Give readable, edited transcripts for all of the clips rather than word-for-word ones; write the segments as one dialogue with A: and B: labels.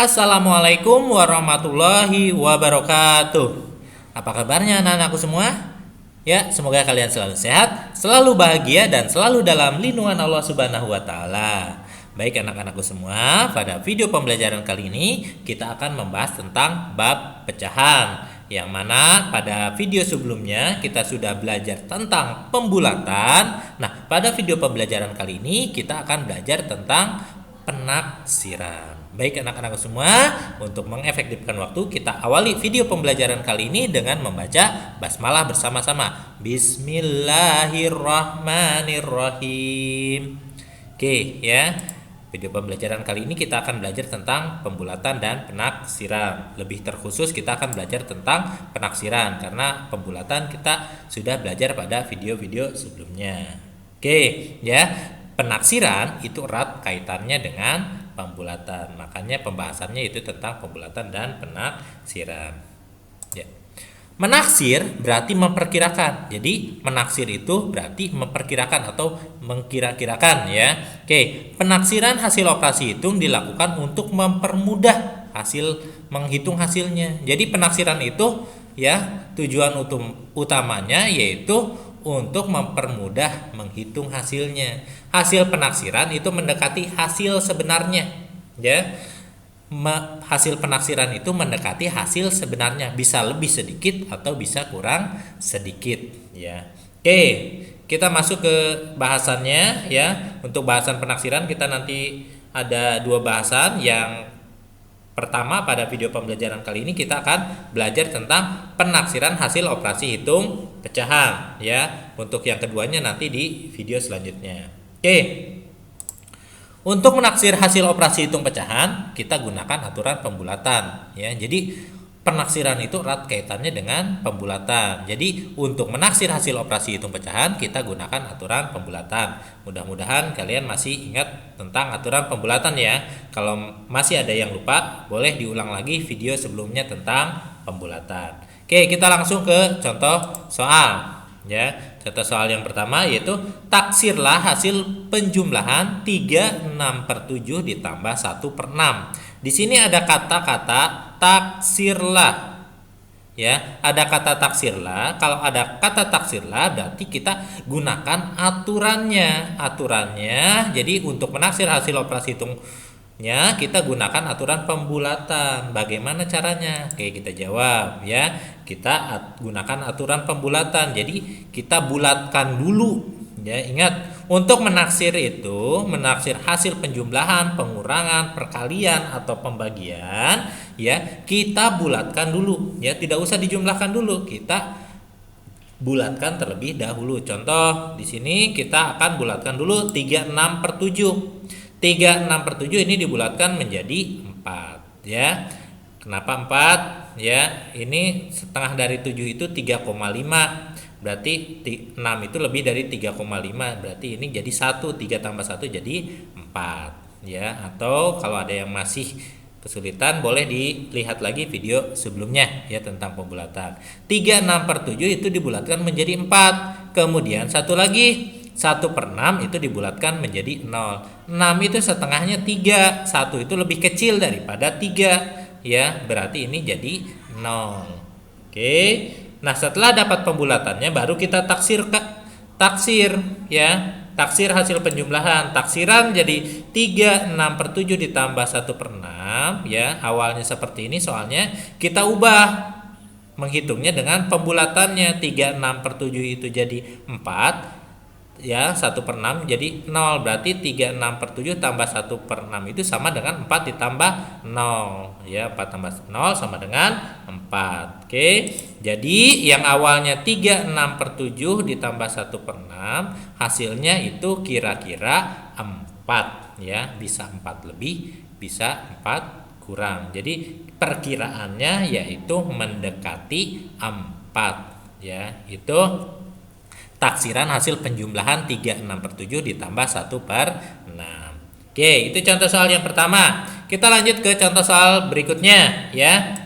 A: Assalamualaikum warahmatullahi wabarakatuh. Apa kabarnya anak-anakku semua? Ya, semoga kalian selalu sehat, selalu bahagia dan selalu dalam lindungan Allah Subhanahu wa taala. Baik anak-anakku semua, pada video pembelajaran kali ini kita akan membahas tentang bab pecahan. Yang mana pada video sebelumnya kita sudah belajar tentang pembulatan. Nah, pada video pembelajaran kali ini kita akan belajar tentang penaksiran. Baik anak-anak semua, untuk mengefektifkan waktu kita awali video pembelajaran kali ini dengan membaca basmalah bersama-sama. Bismillahirrahmanirrahim. Oke ya. Video pembelajaran kali ini kita akan belajar tentang pembulatan dan penaksiran. Lebih terkhusus kita akan belajar tentang penaksiran karena pembulatan kita sudah belajar pada video-video sebelumnya. Oke ya. Penaksiran itu erat kaitannya dengan pembulatan. Makanya pembahasannya itu tentang pembulatan dan penaksiran. Ya. Menaksir berarti memperkirakan. Jadi menaksir itu berarti memperkirakan atau mengkira-kirakan ya. Oke, penaksiran hasil operasi hitung dilakukan untuk mempermudah menghitung hasilnya. Jadi penaksiran itu ya tujuan utamanya yaitu untuk mempermudah menghitung hasilnya. Hasil penaksiran itu mendekati hasil sebenarnya ya. Hasil penaksiran itu mendekati hasil sebenarnya, bisa lebih sedikit atau bisa kurang sedikit ya. Oke, kita masuk ke bahasannya ya. Untuk bahasan penaksiran kita nanti ada dua bahasan. Yang pertama, pada video pembelajaran kali ini kita akan belajar tentang penaksiran hasil operasi hitung pecahan ya. Untuk yang keduanya nanti di video selanjutnya. Oke. Untuk menaksir hasil operasi hitung pecahan, kita gunakan aturan pembulatan ya. Jadi penaksiran itu erat kaitannya dengan pembulatan. Jadi untuk menaksir hasil operasi hitung pecahan, kita gunakan aturan pembulatan. Mudah-mudahan kalian masih ingat tentang aturan pembulatan ya. Kalau masih ada yang lupa, boleh diulang lagi video sebelumnya tentang pembulatan. Oke, kita langsung ke contoh soal ya. Contoh soal yang pertama yaitu taksirlah hasil penjumlahan 36/7 ditambah 1/6. Di sini ada kata-kata taksirlah ya, ada kata taksirlah. Kalau ada kata taksirlah berarti kita gunakan aturannya. Jadi untuk menaksir hasil operasi hitungnya kita gunakan aturan pembulatan. Bagaimana caranya? Oke, kita jawab ya. Kita gunakan aturan pembulatan. Jadi kita bulatkan dulu ya. Ingat, untuk menaksir itu, menaksir hasil penjumlahan, pengurangan, perkalian atau pembagian ya, kita bulatkan dulu ya. Tidak usah dijumlahkan dulu, kita bulatkan terlebih dahulu. Contoh di sini kita akan bulatkan dulu 36/7. 36/7 ini dibulatkan menjadi 4 ya. Kenapa 4? Ya, ini setengah dari 7 itu 3,5. Berarti 6 itu lebih dari 3,5. Berarti ini jadi 1, 3 tambah 1 jadi 4 ya. Atau kalau ada yang masih kesulitan boleh dilihat lagi video sebelumnya ya tentang pembulatan. 36/7 itu dibulatkan menjadi 4. Kemudian satu lagi 1/6 itu dibulatkan menjadi 0. 6 itu setengahnya 3. 1 itu lebih kecil daripada 3 ya, berarti ini jadi 0. Oke. Nah, setelah dapat pembulatannya baru kita taksir ya. Taksir hasil penjumlahan. Taksiran jadi 36/7 ditambah 1/6 ya. Awalnya seperti ini, soalnya kita ubah menghitungnya dengan pembulatannya. 36/7 itu jadi 4 ya, 1/6 jadi 0. Berarti 36/7 tambah 1/6 itu sama dengan 4 ditambah 0 ya. 4 tambah 0 sama dengan 4. Oke. Jadi yang awalnya 36/7 ditambah 1/6 hasilnya itu kira-kira 4 ya. Bisa 4 lebih, bisa 4 kurang. Jadi perkiraannya yaitu mendekati 4 ya. Itu taksiran hasil penjumlahan 36/7 ditambah 1/6. Oke, itu contoh soal yang pertama. Kita lanjut ke contoh soal berikutnya ya.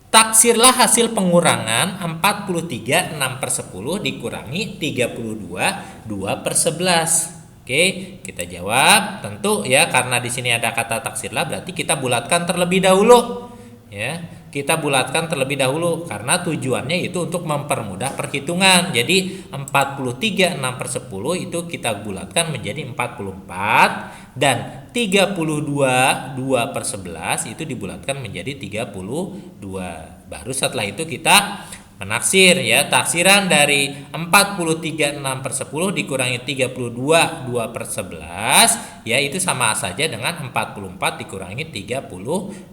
A: Taksirlah hasil pengurangan 43 6/10 dikurangi 32 2/11. Oke, kita jawab. Tentu ya, karena di sini ada kata taksirlah, berarti kita bulatkan terlebih dahulu. Ya, kita bulatkan terlebih dahulu karena tujuannya itu untuk mempermudah perhitungan. Jadi 43 6 per 10 itu kita bulatkan menjadi 44, dan 32 2 per 11 itu dibulatkan menjadi 32. Baru setelah itu kita menaksir ya, taksiran dari 43 6 per 10 dikurangi 32 2 per 11 ya, itu sama saja dengan 44 dikurangi 32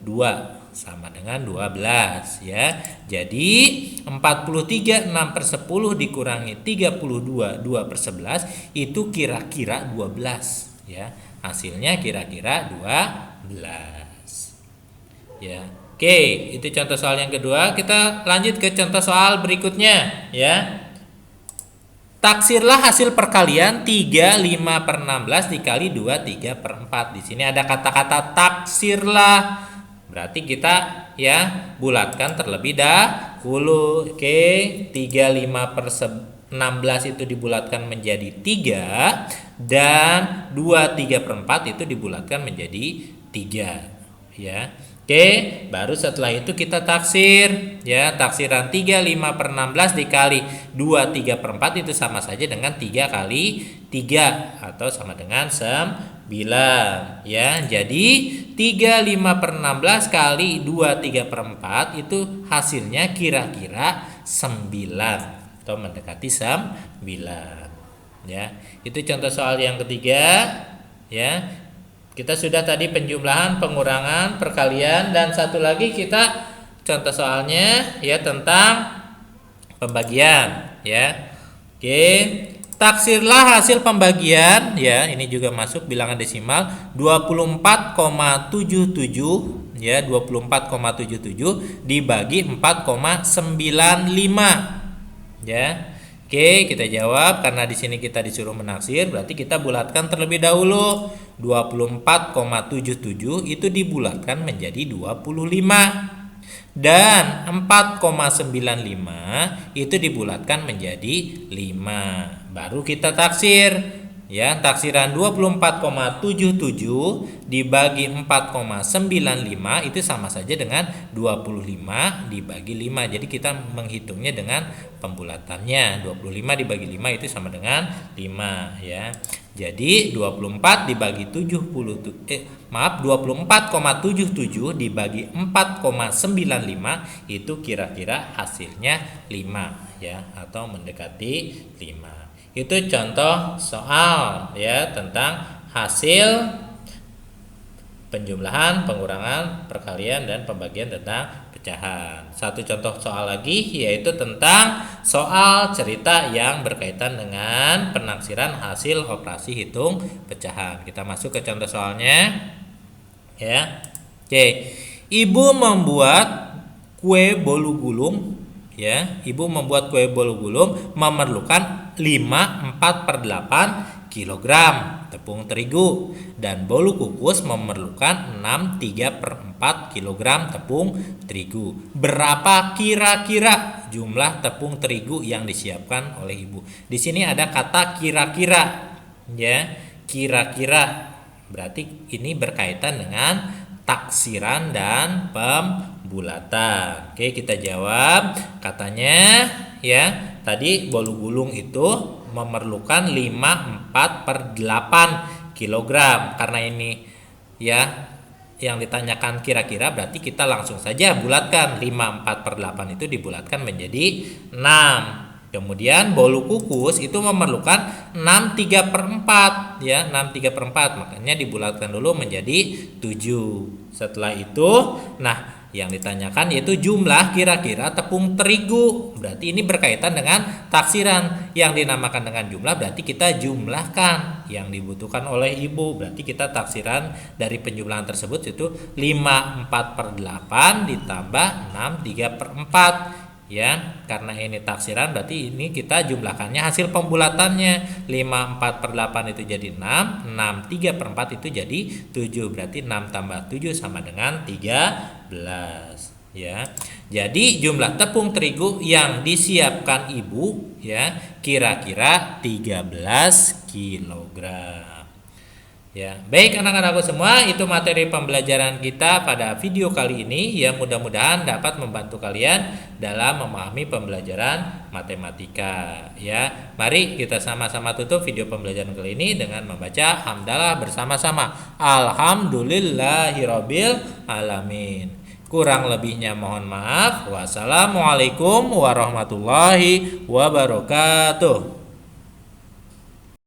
A: sama dengan 12 ya. Jadi 43 6 per 10 dikurangi 32 2 per 11 itu kira-kira 12 ya. Hasilnya kira-kira 12 ya. Oke, itu contoh soal yang kedua. Kita lanjut ke contoh soal berikutnya ya. Taksirlah hasil perkalian 3 5 per 16 dikali 2 3 per 4. Di sini ada kata-kata taksirlah. Berarti kita ya bulatkan terlebih dahulu. Oke, 3 5 per 16 itu dibulatkan menjadi 3, dan 2 3 per 4 itu dibulatkan menjadi 3 ya. Oke, baru setelah itu kita taksir ya. Taksiran 3 5 per 16 dikali 2 3 per 4 itu sama saja dengan 3 kali 3 atau sama dengan 9 ya. Jadi 3 5 per 16 kali 2 3 per 4 itu hasilnya kira-kira 9 atau mendekati 9 ya. Itu contoh soal yang ketiga ya. Kita sudah tadi penjumlahan, pengurangan, perkalian, dan satu lagi kita contoh soalnya ya tentang pembagian ya. Oke, taksirlah hasil pembagian ya, ini juga masuk bilangan desimal 24,77 ya, 24,77 dibagi 4,95 ya. Oke, kita jawab karena di sini kita disuruh menaksir, berarti kita bulatkan terlebih dahulu. 24,77 itu dibulatkan menjadi 25, dan 4,95 itu dibulatkan menjadi 5. Baru kita taksir. Ya, taksiran 24,77 dibagi 4,95 itu sama saja dengan 25 dibagi 5. Jadi kita menghitungnya dengan pembulatannya. 25 dibagi 5 itu sama dengan 5 ya. Jadi 24 dibagi 24,77 dibagi 4,95 itu kira-kira hasilnya 5 ya, atau mendekati 5. Itu contoh soal ya tentang hasil penjumlahan, pengurangan, perkalian, dan pembagian tentang pecahan. Satu contoh soal lagi yaitu tentang soal cerita yang berkaitan dengan penaksiran hasil operasi hitung pecahan. Kita masuk ke contoh soalnya ya. Oke. Ibu membuat kue bolu gulung ya. Ibu membuat kue bolu gulung memerlukan 5/4/8 kg tepung terigu, dan bolu kukus memerlukan 6/3/4 kg tepung terigu. Berapa kira-kira jumlah tepung terigu yang disiapkan oleh ibu? Di sini ada kata kira-kira ya. Kira-kira berarti ini berkaitan dengan taksiran dan pembulatan. Oke, kita jawab. Katanya ya, tadi bolu gulung itu memerlukan 5/4/8 kg. Karena ini ya yang ditanyakan kira-kira, berarti kita langsung saja bulatkan. 5/4/8 itu dibulatkan menjadi 6. Kemudian bolu kukus itu memerlukan 6/3/4 ya, 6/3/4, makanya dibulatkan dulu menjadi 7. Setelah itu, nah yang ditanyakan yaitu jumlah kira-kira tepung terigu. Berarti ini berkaitan dengan taksiran. Yang dinamakan dengan jumlah berarti kita jumlahkan yang dibutuhkan oleh ibu. Berarti kita taksiran dari penjumlahan tersebut itu 5/4/8 ditambah 6/3/4 ya. Karena ini taksiran berarti ini kita jumlahkannya hasil pembulatannya. 5/4/8 itu jadi 6, 6/3/4 itu jadi 7. Berarti 6 tambah 7 sama dengan 13. ya. Jadi jumlah tepung terigu yang disiapkan ibu ya kira-kira 13 kilogram. Ya, baik anak-anakku semua, itu materi pembelajaran kita pada video kali ini ya, mudah-mudahan dapat membantu kalian dalam memahami pembelajaran matematika ya. Mari kita sama-sama tutup video pembelajaran kali ini dengan membaca hamdalah bersama-sama. Alhamdulillahirabbil alamin. Kurang lebihnya mohon maaf. Wassalamualaikum warahmatullahi wabarakatuh.